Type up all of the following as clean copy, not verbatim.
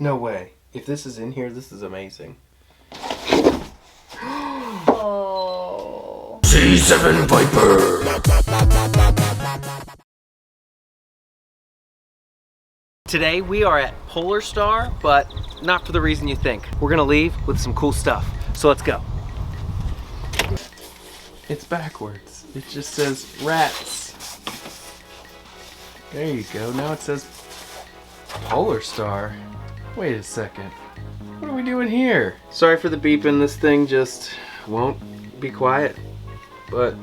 No way. If this is in here, this is amazing. Oh. C7 Viper! Today we are at Polarstar, but not for the reason you think. We're gonna leave with some cool stuff. So let's go. It's backwards. It just says rats. There you go. Now it says Polarstar. Wait a second. What are we doing here? Sorry for the beeping. This thing just won't be quiet. But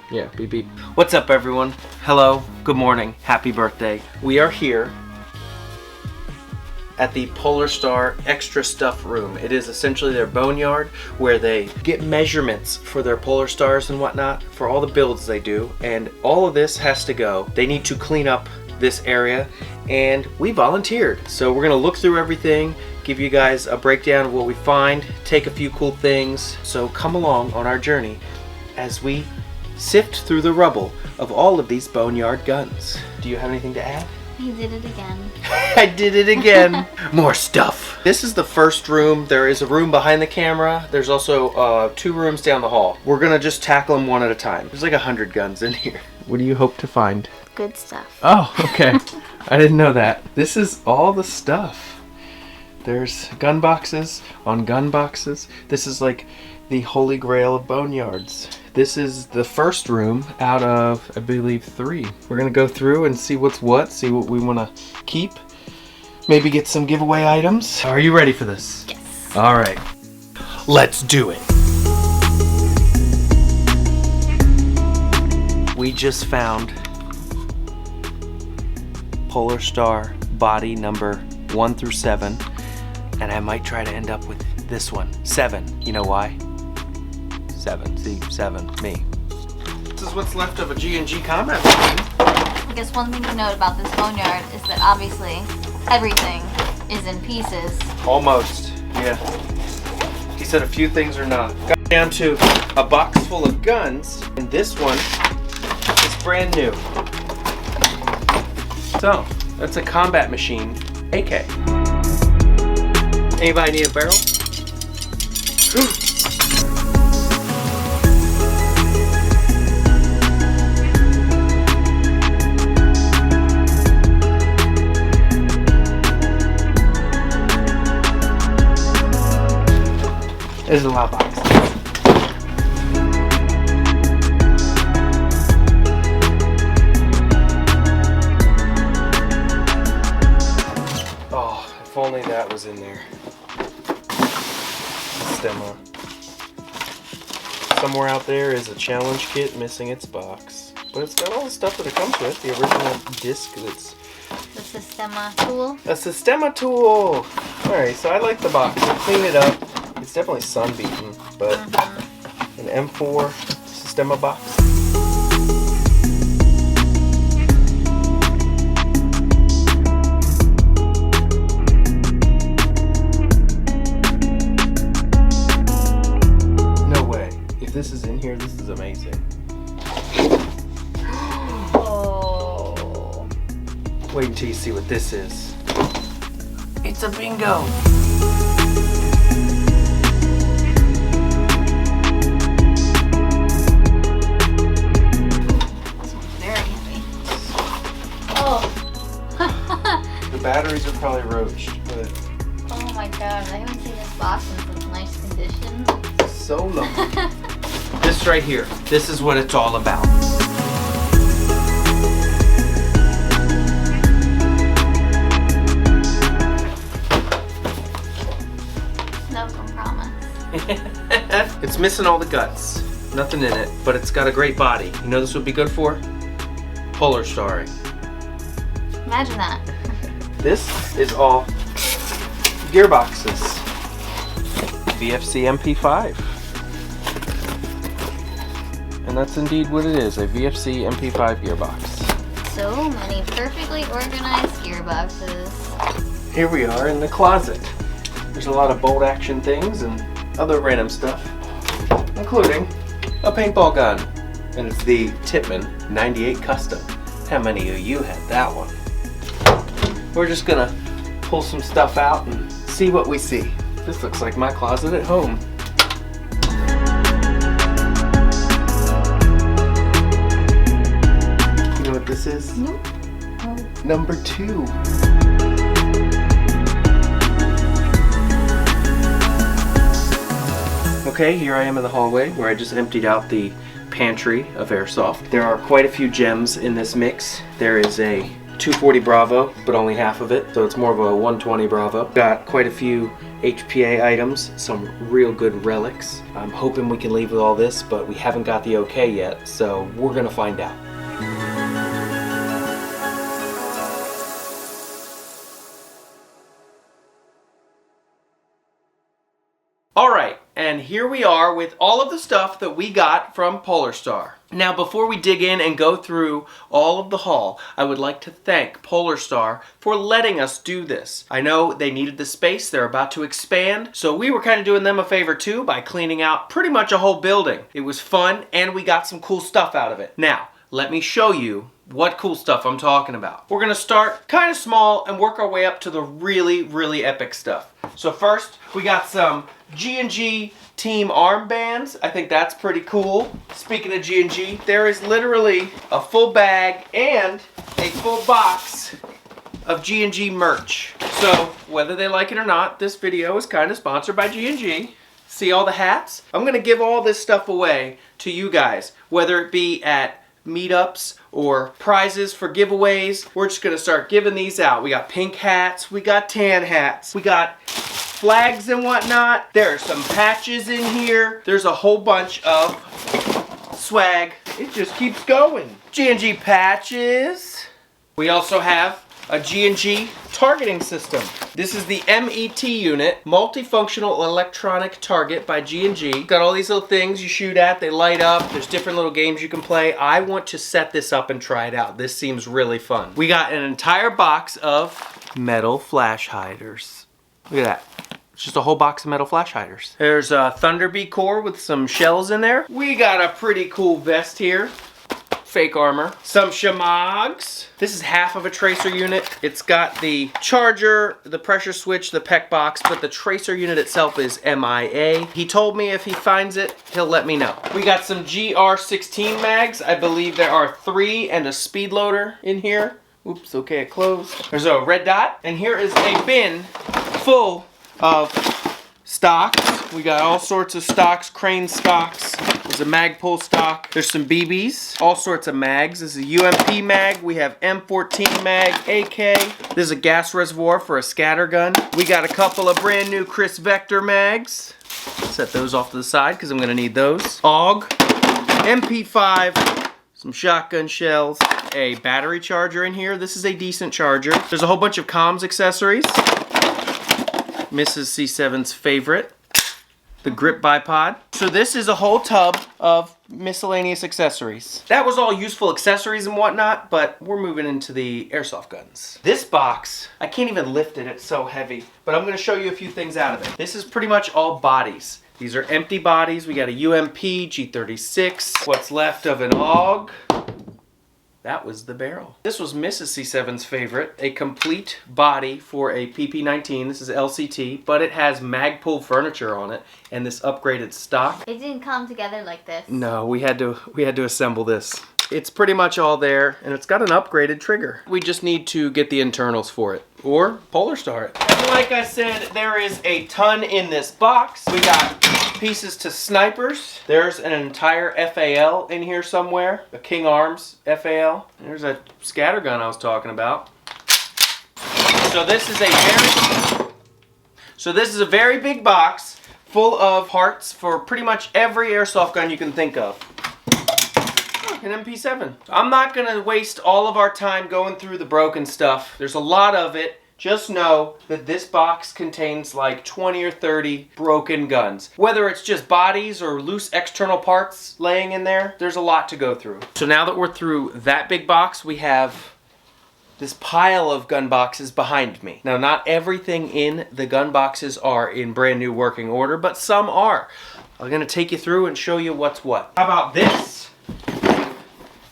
yeah, beep beep. What's up, everyone? Hello, good morning, happy birthday. We are here at the Polarstar Extra Stuff Room. It is essentially their boneyard where they get measurements for their Polarstars and whatnot for all the builds they do, and all of this has to go. They need to clean up this area, and we volunteered. So we're gonna look through everything, give you guys a breakdown of what we find, take a few cool things. So come along on our journey as we sift through the rubble of all of these boneyard guns. Do you have anything to add? He did it again. I did it again. More stuff. This is the first room. There is a room behind the camera. There's also 2 rooms down the hall. We're gonna just tackle them one at a time. There's like 100 guns in here. What do you hope to find? Good stuff. Oh, okay. I didn't know that. This is all the stuff. There's gun boxes on gun boxes. This is like the holy grail of boneyards. This is the first room out of, I believe, 3. We're gonna go through and see what's what, see what we wanna keep, maybe get some giveaway items. Are you ready for this? Yes. All right, let's do it. We just found Polarstar body number 1 through 7, and I might try to end up with this one, 7. You know why? 7. See, 7. Me. This is what's left of a G&G combat machine. I guess one thing to note about this boneyard is that obviously everything is in pieces. Almost. Yeah. He said a few things are not. Got down to a box full of guns, and this one is brand new. So, that's a combat machine, AK. Anybody need a barrel? There's a lot of boxes. Oh, if only that was in there. Sema. Somewhere out there is a challenge kit missing its box. But it's got all the stuff that it comes with. The original disc that's... The Systema tool. A Systema tool! Alright, so I like the box. We'll clean it up. It's definitely sun beaten, but an M4 Systema box. No way. If this is in here, this is amazing. Oh. Wait until you see what this is. It's a bingo! The batteries are probably roached, but... Oh my god, I haven't seen this box in such nice condition. So long. This right here, this is what it's all about. No promise. It's missing all the guts. Nothing in it, but it's got a great body. You know this would be good for? Polarstarring. Imagine that. This is all gearboxes. VFC Mp5. And that's indeed what it is, a VFC Mp5 gearbox. So many perfectly organized gearboxes. Here we are in the closet. There's a lot of bolt action things and other random stuff, including a paintball gun. And it's the Tipman 98 Custom. How many of you had that one? We're just gonna pull some stuff out and see what we see. This looks like my closet at home. You know what this is? Nope. Oh. Number 2. Okay, here I am in the hallway where I just emptied out the pantry of Airsoft. There are quite a few gems in this mix. There is a 240 Bravo, but only half of it, so it's more of a 120 Bravo. Got quite a few Hpade items, some real good relics. I'm hoping we can leave with all this, but we haven't got the okay yet, so we're gonna find out. Alright, and here we are with all of the stuff that we got from Polarstar. Now before we dig in and go through all of the haul, I would like to thank Polarstar for letting us do this. I know they needed the space, they're about to expand, so we were kind of doing them a favor too by cleaning out pretty much a whole building. It was fun and we got some cool stuff out of it. Now, let me show you what cool stuff I'm talking about. We're gonna start kind of small and work our way up to the really, really epic stuff. So first, we got some G&G Team Armbands. I think that's pretty cool. Speaking of G&G, there is literally a full bag and a full box of G&G merch. So whether they like it or not, this video is kind of sponsored by G&G. See all the hats? I'm gonna give all this stuff away to you guys, whether it be at meetups or prizes for giveaways. We're just gonna start giving these out. We got pink hats, we got tan hats, we got flags and whatnot. There are some patches in here. There's a whole bunch of swag. It just keeps going. G&G patches. We also have a G&G targeting system. This is the MET unit, multifunctional electronic target by G&G. Got all these little things you shoot at, they light up. There's different little games you can play. I want to set this up and try it out. This seems really fun. We got an entire box of metal flash hiders. Look at that. It's just a whole box of metal flash hiders. There's a Thunderbee core with some shells in there. We got a pretty cool vest here. Fake armor. Some shamags. This is half of a tracer unit. It's got the charger, the pressure switch, the PEC box, but the tracer unit itself is MIA. He told me if he finds it, he'll let me know. We got some GR16 mags. I believe there are 3 and a speed loader in here. Oops, okay, it closed. There's a red dot, and here is a bin full of stocks. We got all sorts of stocks, crane stocks. There's a Magpul stock. There's some BBs, all sorts of mags. This is a UMP mag. We have M14 mag, AK. This is a gas reservoir for a scatter gun. We got a couple of brand new Chris Vector mags. Set those off to the side because I'm gonna need those. AUG, MP5, some shotgun shells, a battery charger in here. This is a decent charger. There's a whole bunch of comms accessories. Mrs. C7's favorite, the grip bipod. So this is a whole tub of miscellaneous accessories. That was all useful accessories and whatnot, but we're moving into the airsoft guns. This box, I can't even lift it, it's so heavy, but I'm gonna show you a few things out of it. This is pretty much all bodies. These are empty bodies. We got a UMP, G36, what's left of an AUG. That was the barrel. This was Mrs. C7's favorite, a complete body for a PP19. This is LCT, but it has Magpul furniture on it and this upgraded stock. It didn't come together like this. No, we had to assemble this. It's pretty much all there, and it's got an upgraded trigger. We just need to get the internals for it, or Polarstar it. And like I said, there is a ton in this box. We got pieces to snipers. There's an entire FAL in here somewhere, a King Arms FAL. There's a scatter gun I was talking about. So this is a very big box full of parts for pretty much every airsoft gun you can think of. An MP7. I'm not gonna waste all of our time going through the broken stuff. There's a lot of it. Just know that this box contains like 20 or 30 broken guns. Whether it's just bodies or loose external parts laying in there, there's a lot to go through. So now that we're through that big box, we have this pile of gun boxes behind me. Now, not everything in the gun boxes are in brand new working order, but some are. I'm gonna take you through and show you what's what. How about this?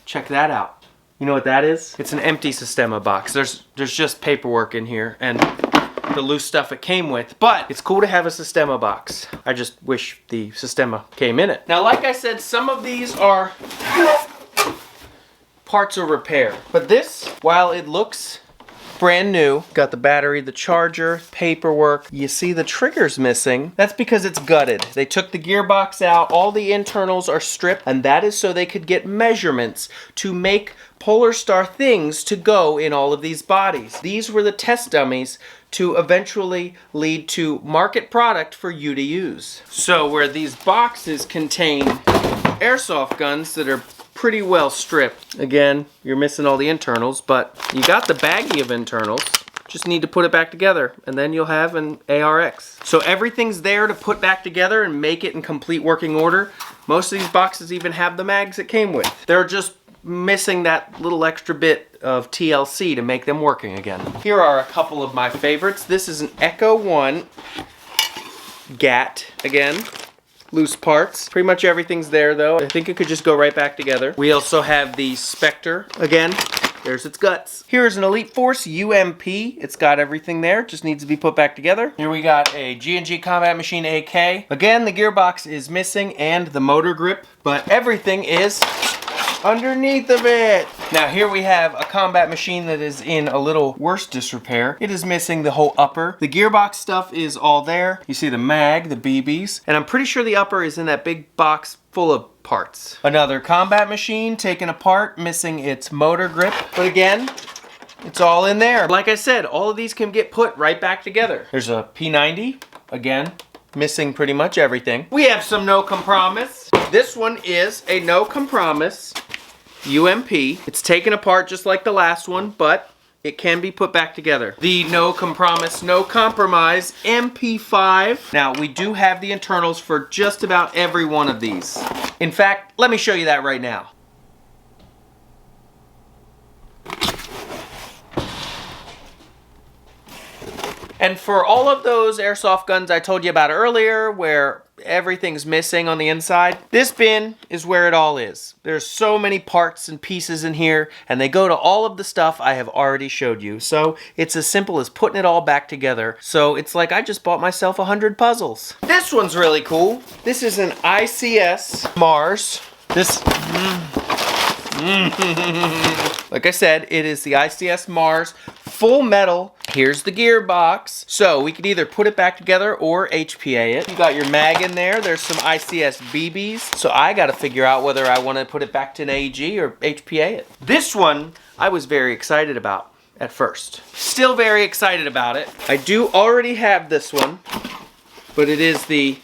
Check that out. You know what that is? It's an empty Sema box. There's just paperwork in here, and the loose stuff it came with, but it's cool to have a Sistema box. I just wish the Sistema came in it. Now, like I said, some of these are parts of repair, but this, while it looks brand new, got the battery, the charger, paperwork. You see the trigger's missing. That's because it's gutted. They took the gearbox out, all the internals are stripped, and that is so they could get measurements to make Polarstar things to go in all of these bodies. These were the test dummies to eventually lead to market product for you to use. So where these boxes contain airsoft guns that are pretty well stripped. Again, you're missing all the internals, but you got the baggie of internals. Just need to put it back together, and then you'll have an ARX. So everything's there to put back together and make it in complete working order. Most of these boxes even have the mags it came with. They're just missing that little extra bit of TLC to make them working again. Here are a couple of my favorites. This is an Echo 1 GAT again. Loose parts. Pretty much everything's there though. I think it could just go right back together. We also have the Spectre. Again, there's its guts. Here's an Elite Force UMP. It's got everything there. Just needs to be put back together. Here we got a G&G Combat Machine AK. Again, the gearbox is missing and the motor grip, but everything is underneath of it. Now here we have a combat machine that is in a little worse disrepair. It is missing the whole upper. The gearbox stuff is all there. You see the mag, the BBs, and I'm pretty sure the upper is in that big box full of parts. Another combat machine taken apart, missing its motor grip, but again, it's all in there. Like I said, all of these can get put right back together. There's a P90, again, missing pretty much everything. We have some no compromise. This one is a no compromise UMP. It's taken apart just like the last one, but it can be put back together. The no compromise, no compromise Mp5. Now, we do have the internals for just about every one of these. In fact, let me show you that right now. And for all of those airsoft guns I told you about earlier, where everything's missing on the inside, this bin is where it all is. There's so many parts and pieces in here, and they go to all of the stuff I have already showed you. So it's as simple as putting it all back together. So it's like I just bought myself 100 puzzles. This one's really cool. This is an Ics Mars. This... Like I said, it is the Ics Mars full metal. Here's the gearbox. So we could either put it back together or HPA it. You got your mag in there. There's some Ics BBs. So I got to figure out whether I want to put it back to an AG or HPA it. This one I was very excited about at first. Still very excited about it. I do already have this one, but it is the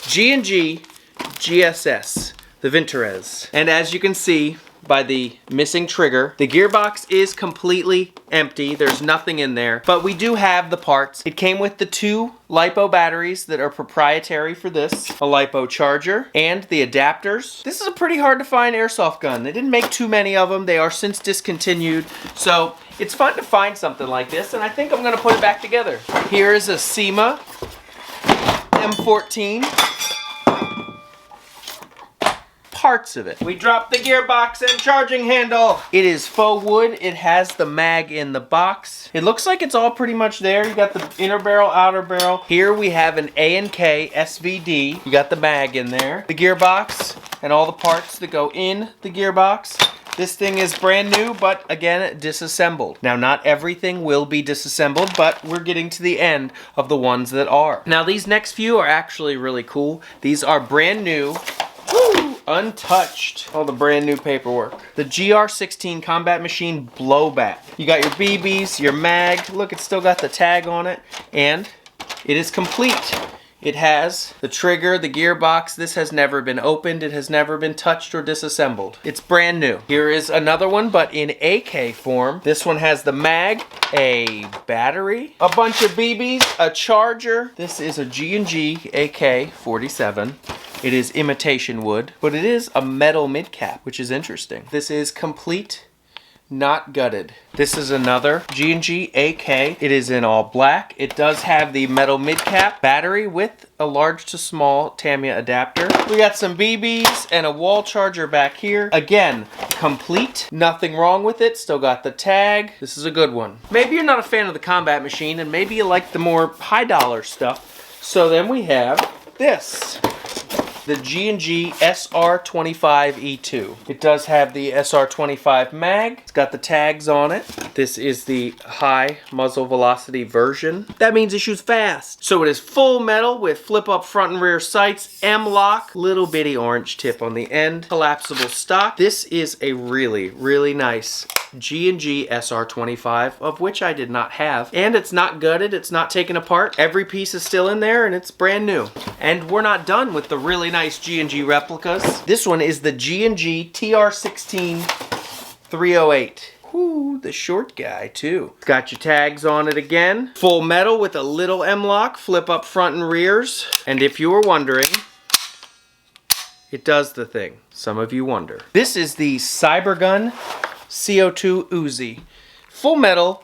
G&G GSS, the Vintorez. And as you can see, by the missing trigger, the gearbox is completely empty. There's nothing in there, but we do have the parts. It came with the 2 LiPo batteries that are proprietary for this, a LiPo charger, and the adapters. This is a pretty hard to find airsoft gun. They didn't make too many of them. They are since discontinued, so it's fun to find something like this, and I think I'm gonna put it back together. Here is a Sema M14. Parts of it. We dropped the gearbox and charging handle. It is faux wood. It has the mag in the box. It looks like it's all pretty much there. You got the inner barrel, outer barrel. Here we have an A&K SVD. You got the mag in there. The gearbox and all the parts that go in the gearbox. This thing is brand new, but again, disassembled. Now, not everything will be disassembled, but we're getting to the end of the ones that are. Now, these next few are actually really cool. These are brand new. Woo! Untouched. All the brand new paperwork. The GR16 Combat Machine Blowback. You got your BBs, your mag. Look, it's still got the tag on it. And it is complete. It has the trigger, the gearbox. This has never been opened. It has never been touched or disassembled. It's brand new. Here is another one, but in AK form. This one has the mag, a battery, a bunch of BBs, a charger. This is a G&G AK-47. It is imitation wood, but it is a metal mid-cap, which is interesting. This is complete not gutted. This is another G&G AK. It is in all black. It does have the metal mid-cap battery with a large to small Tamiya adapter. We got some BBs and a wall charger back here. Again, complete. Nothing wrong with it. Still got the tag. This is a good one. Maybe you're not a fan of the combat machine and maybe you like the more high dollar stuff. So then we have this. The G&G SR25E2. It does have the SR25 mag. It's got the tags on it. This is the high muzzle velocity version. That means it shoots fast. So it is full metal with flip up front and rear sights, M-lock, little bitty orange tip on the end, collapsible stock. This is a really, really nice G&G SR25, of which I did not have. And it's not gutted, it's not taken apart. Every piece is still in there and it's brand new. And we're not done with the really nice G&G replicas. This one is the G&G TR16 308. Ooh, the short guy too. It's got your tags on it again. Full metal with a little M-lock, flip up front and rears. And if you were wondering, it does the thing. Some of you wonder. This is the Cybergun Co2 Uzi. Full metal,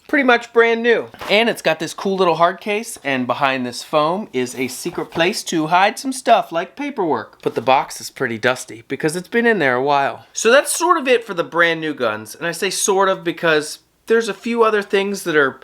pretty much brand new. And it's got this cool little hard case, and behind this foam is a secret place to hide some stuff like paperwork. But the box is pretty dusty because it's been in there a while. So that's sort of it for the brand new guns. And I say sort of because there's a few other things that are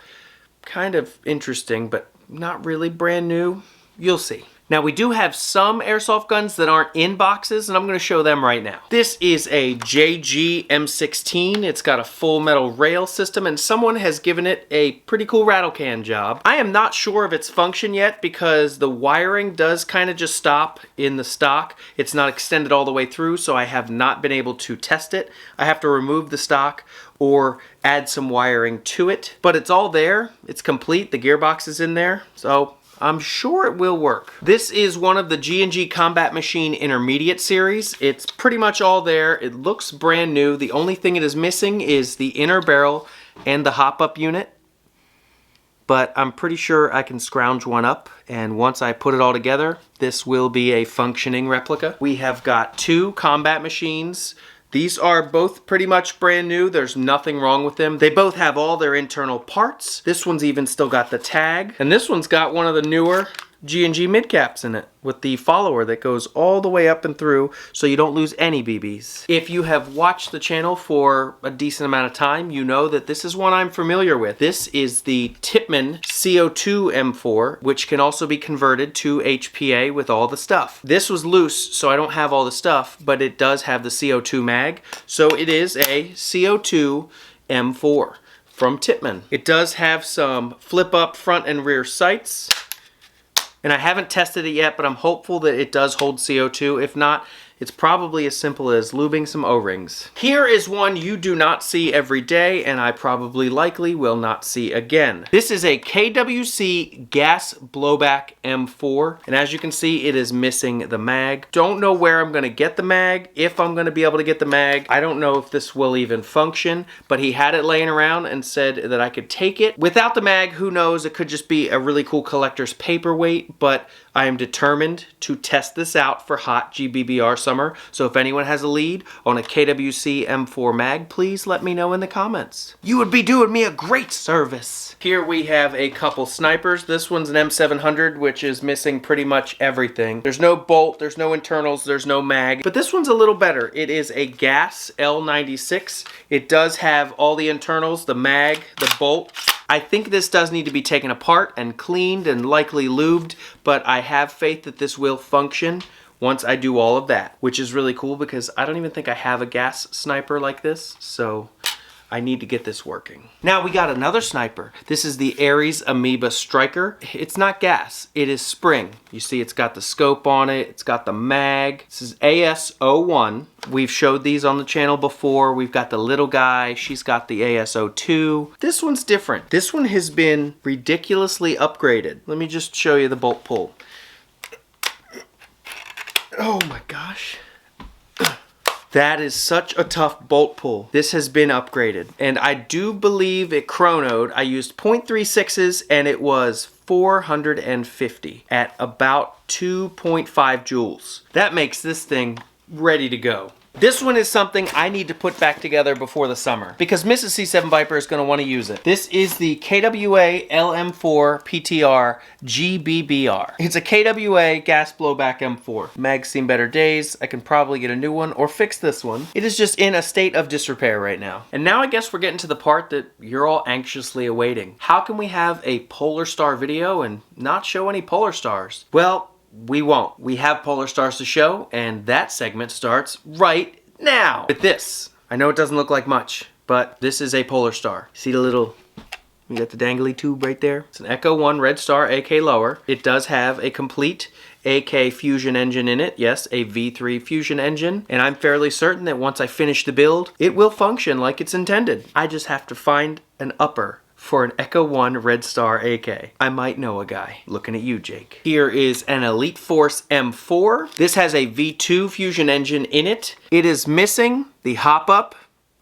kind of interesting, but not really brand new. You'll see. Now we do have some airsoft guns that aren't in boxes, and I'm going to show them right now. This is a JG M16. It's got a full metal rail system, and someone has given it a pretty cool rattle can job. I am not sure of its function yet because the wiring does kind of just stop in the stock. It's not extended all the way through, so I have not been able to test it. I have to remove the stock or add some wiring to it, but it's all there. It's complete. The gearbox is in there, so I'm sure it will work. This is one of the G&G Combat Machine Intermediate series. It's pretty much all there. It looks brand new. The only thing it is missing is the inner barrel and the hop-up unit. But I'm pretty sure I can scrounge one up, and once I put it all together, this will be a functioning replica. We have got two combat machines. These are both pretty much brand new. There's nothing wrong with them. They both have all their internal parts. This one's even still got the tag. And this one's got one of the newer G&G mid-caps in it with the follower that goes all the way up and through so you don't lose any BBs. If you have watched the channel for a decent amount of time, you know that this is one I'm familiar with. This is the Tipman Co2 M4, which can also be converted to Hpade with all the stuff. This was loose, so I don't have all the stuff, but it does have the CO2 mag, so it is a CO2 M4 from Tipman. It does have some flip-up front and rear sights. And I haven't tested it yet, but I'm hopeful that it does hold CO2. If not, it's probably as simple as lubing some O-rings. Here is one you do not see every day, and I probably likely will not see again. This is a Kwc Gas Blowback M4, and as you can see, it is missing the mag. Don't know where I'm gonna get the mag, if I'm gonna be able to get the mag. I don't know if this will even function, but he had it laying around and said that I could take it. Without the mag, who knows, it could just be a really cool collector's paperweight, but I am determined to test this out for hot GBBR summer. So if anyone has a lead on a Kwc M4 mag, please let me know in the comments. You would be doing me a great service. Here we have a couple snipers. This one's an M700, which is missing pretty much everything. There's no bolt, there's no internals, there's no mag. But this one's a little better. It is a gas L96. It does have all the internals, the mag, the bolt. I think this does need to be taken apart and cleaned and likely lubed, but I have faith that this will function once I do all of that, which is really cool because I don't even think I have a gas sniper like this, so I need to get this working. Now we got another sniper. This is the Aries Amoeba Striker. It's not gas, it is spring. You see it's got the scope on it, it's got the mag. This is AS01. We've showed these on the channel before. We've got the little guy, she's got the AS02. This one's different. This one has been ridiculously upgraded. Let me just show you the bolt pull. Oh my gosh. That is such a tough bolt pull. This has been upgraded. And I do believe it chronoed. I used 0.36s and it was 450 at about 2.5 joules. That makes this thing ready to go. This one is something I need to put back together before the summer because Mrs. C7 Viper is going to want to use it. This is the KWA LM4 PTR GBBR. It's a KWA Gas Blowback M4. Mag's seen better days. I can probably get a new one or fix this one. It is just in a state of disrepair right now. And now I guess we're getting to the part that you're all anxiously awaiting. How can we have a Polarstar video and not show any Polarstars? Well, we won't. We have Polarstars to show, and that segment starts right now. With this, I know it doesn't look like much, but this is a Polarstar. See the little, you got the dangly tube right there? It's an Echo 1 Red Star AK lower. It does have a complete AK fusion engine in it. Yes, a V3 fusion engine. And I'm fairly certain that once I finish the build, it will function like it's intended. I just have to find an upper for an Echo 1 Red Star AK. I might know a guy. Looking at you, Jake. Here is an Elite Force M4. This has a V2 fusion engine in it. It is missing the hop up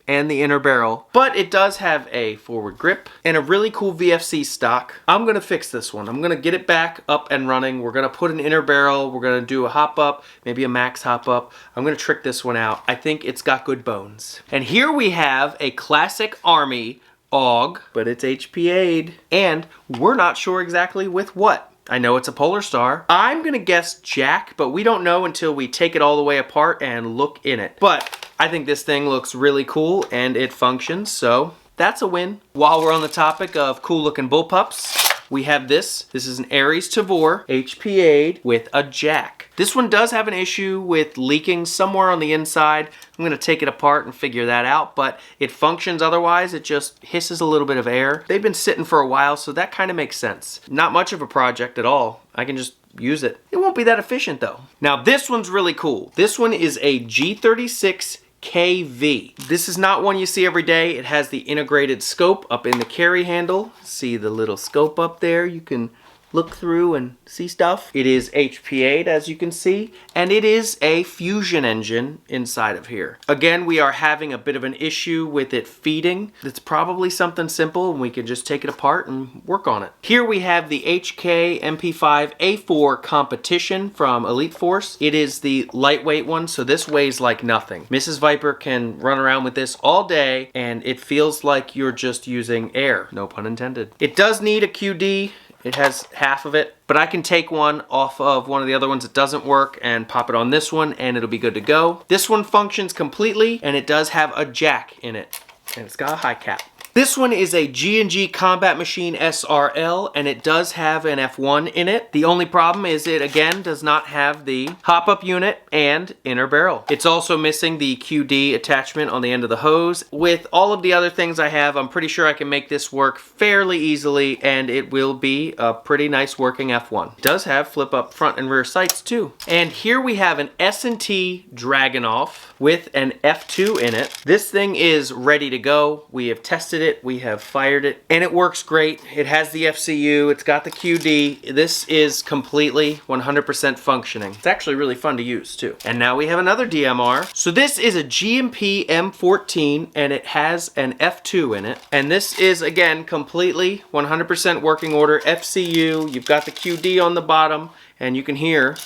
and the inner barrel, but it does have a forward grip and a really cool VFC stock. I'm gonna fix this one. I'm gonna get it back up and running. We're gonna put an inner barrel. We're gonna do a hop up, maybe a max hop up. I'm gonna trick this one out. I think it's got good bones. And here we have a classic Army AUG, but it's HPA'd, and we're not sure exactly with what. I know it's a Polarstar. I'm gonna guess Jack, but we don't know until we take it all the way apart and look in it. But I think this thing looks really cool and it functions, so that's a win. While we're on the topic of cool looking bullpups, we have this. This is an Aries Tavor HPA'd with a jack. This one does have an issue with leaking somewhere on the inside. I'm gonna take it apart and figure that out, but it functions otherwise. It just hisses a little bit of air. They've been sitting for a while, so that kind of makes sense. Not much of a project at all. I can just use it. It won't be that efficient though. Now this one's really cool. This one is a G36 Kv. This is not one you see every day. It has the integrated scope up in the carry handle. See the little scope up there? You can look through and see stuff. It is HPA'd, as you can see, and it is a fusion engine inside of here. Again, we are having a bit of an issue with it feeding. It's probably something simple and we can just take it apart and work on it. Here we have the HK Mp5 A4 Competition from Elite Force. It is the lightweight one, so this weighs like nothing. Mrs. Viper can run around with this all day and it feels like you're just using air, no pun intended. It does need a QD. It has half of it, but I can take one off of one of the other ones that doesn't work and pop it on this one and it'll be good to go. This one functions completely and it does have a jack in it and it's got a high cap. This one is a G&G Combat Machine SRL and it does have an F1 in it. The only problem is it again does not have the hop-up unit and inner barrel. It's also missing the QD attachment on the end of the hose. With all of the other things I have, I'm pretty sure I can make this work fairly easily and it will be a pretty nice working F1. It does have flip-up front and rear sights too. And here we have an S&T Dragunov with an F2 in it. This thing is ready to go. We have tested it. We have fired it and it works great. It has the FCU, it's got the QD. This is completely 100% functioning. It's actually really fun to use too. And now we have another DMR. So this is a GMP M14 and it has an F2 in it. And this is again completely 100% working order FCU. You've got the QD on the bottom and you can hear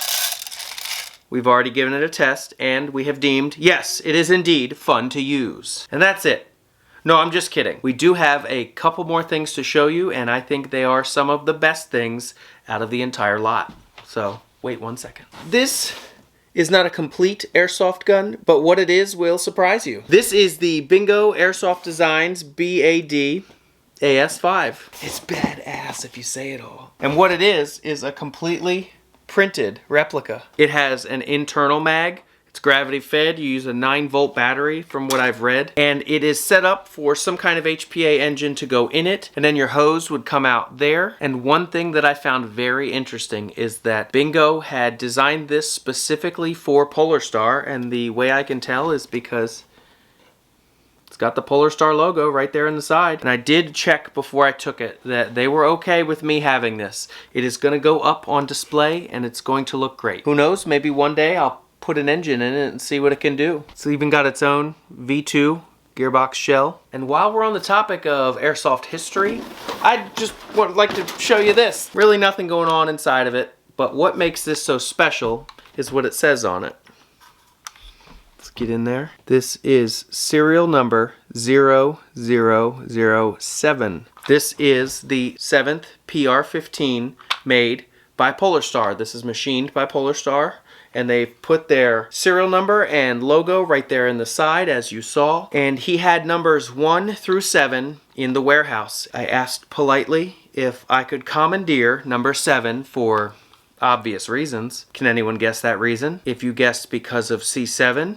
we've already given it a test and we have deemed, yes, it is indeed fun to use. And that's it. No, I'm just kidding. We do have a couple more things to show you, and I think they are some of the best things out of the entire lot. So, wait 1 second. This is not a complete airsoft gun, but what it is will surprise you. This is the Bingo Airsoft Designs BAD AS5. It's badass if you say it all. And what it is a completely printed replica. It has an internal mag. It's gravity fed. You use a 9-volt battery from what I've read. And it is set up for some kind of HPA engine to go in it. And then your hose would come out there. And one thing that I found very interesting is that Bingo had designed this specifically for Polarstar. And the way I can tell is because it's got the Polarstar logo right there in the side. And I did check before I took it that they were okay with me having this. It is going to go up on display and it's going to look great. Who knows, maybe one day I'll put an engine in it and see what it can do. It's even got its own V2 gearbox shell. And while we're on the topic of airsoft history, I just would like to show you this. Really nothing going on inside of it, but what makes this so special is what it says on it. Let's get in there. This is serial number 0007. This is the 7th PR-15 made by Polarstar. This is machined by Polarstar, and they've put their serial number and logo right there in the side, as you saw. And he had numbers 1 through 7 in the warehouse. I asked politely if I could commandeer number 7 for obvious reasons. Can anyone guess that reason? If you guessed because of C7,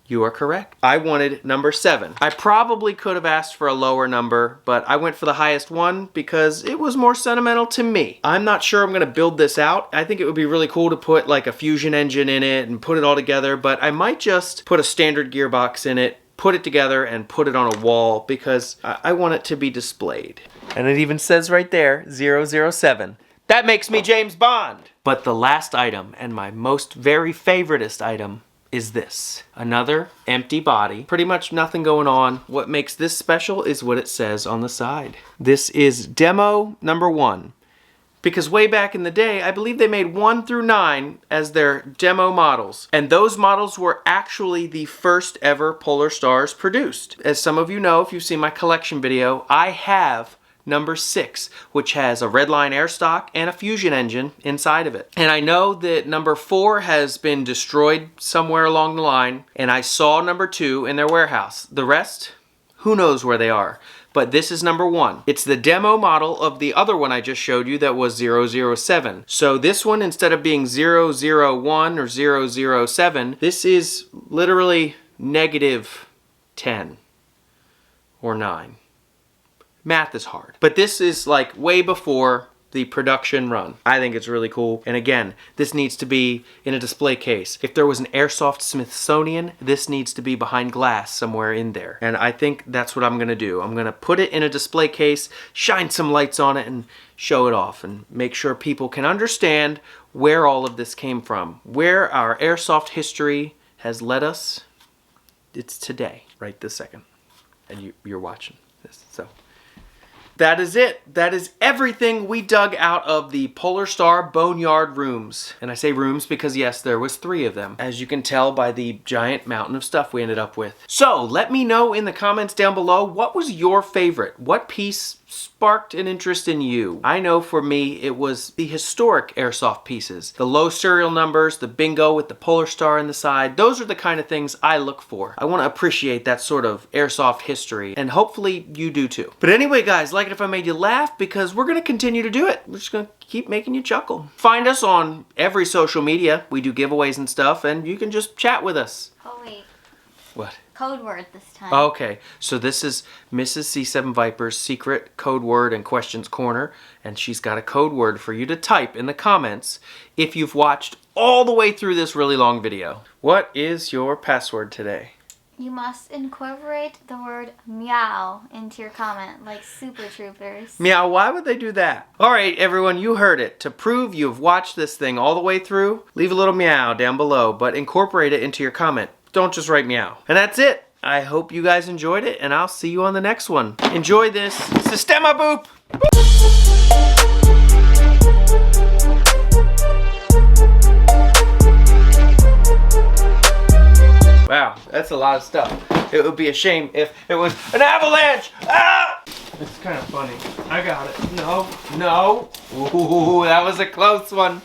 you are correct. I wanted number 7. I probably could have asked for a lower number, but I went for the highest one because it was more sentimental to me. I'm not sure I'm going to build this out. I think it would be really cool to put like a fusion engine in it and put it all together, but I might just put a standard gearbox in it, put it together, and put it on a wall because I want it to be displayed. And it even says right there, 007. That makes me James Bond! But the last item, and my most very favoritist item, is this. Another empty body. Pretty much nothing going on. What makes this special is what it says on the side. This is demo number 1. Because way back in the day, I believe they made 1 through 9 as their demo models. And those models were actually the first ever Polarstars produced. As some of you know, if you've seen my collection video, I have number 6, which has a redline air stock and a fusion engine inside of it. And I know that number 4 has been destroyed somewhere along the line, and I saw number 2 in their warehouse. The rest, who knows where they are. But this is number 1. It's the demo model of the other one I just showed you that was 007. So this one, instead of being 001 or 007, this is literally -10 or 9. Math is hard. But this is like way before the production run. I think it's really cool. And again, this needs to be in a display case. If there was an Airsoft Smithsonian, this needs to be behind glass somewhere in there. And I think that's what I'm gonna do. I'm gonna put it in a display case, shine some lights on it, and show it off, and make sure people can understand where all of this came from. Where our Airsoft history has led us. It's today, right this second. And you're watching this, so. That is it. That is everything we dug out of the Polarstar Boneyard rooms. And I say rooms because yes, there was 3 of them, as you can tell by the giant mountain of stuff we ended up with. So let me know in the comments down below, what was your favorite? What piece sparked an interest in you? I know for me, it was the historic Airsoft pieces. The low serial numbers, the bingo with the Polarstar in the side. Those are the kind of things I look for. I want to appreciate that sort of Airsoft history, and hopefully you do too. But anyway, guys, like it if I made you laugh, because we're going to continue to do it. We're just going to keep making you chuckle. Find us on every social media. We do giveaways and stuff, and you can just chat with us. Oh, wait. What? Code word this time. Okay, so this is Mrs. C7 Viper's secret code word and questions corner, and she's got a code word for you to type in the comments if you've watched all the way through this really long video. What is your password today? You must incorporate the word meow into your comment, like Super Troopers. Meow, why would they do that? All right, everyone, you heard it. To prove you've watched this thing all the way through, leave a little meow down below, but incorporate it into your comment. Don't just write meow. And that's it. I hope you guys enjoyed it, and I'll see you on the next one. Enjoy this. Sistema boop! Wow, that's a lot of stuff. It would be a shame if it was an avalanche! Ah! It's kind of funny. I got it. No, no. Ooh, that was a close one.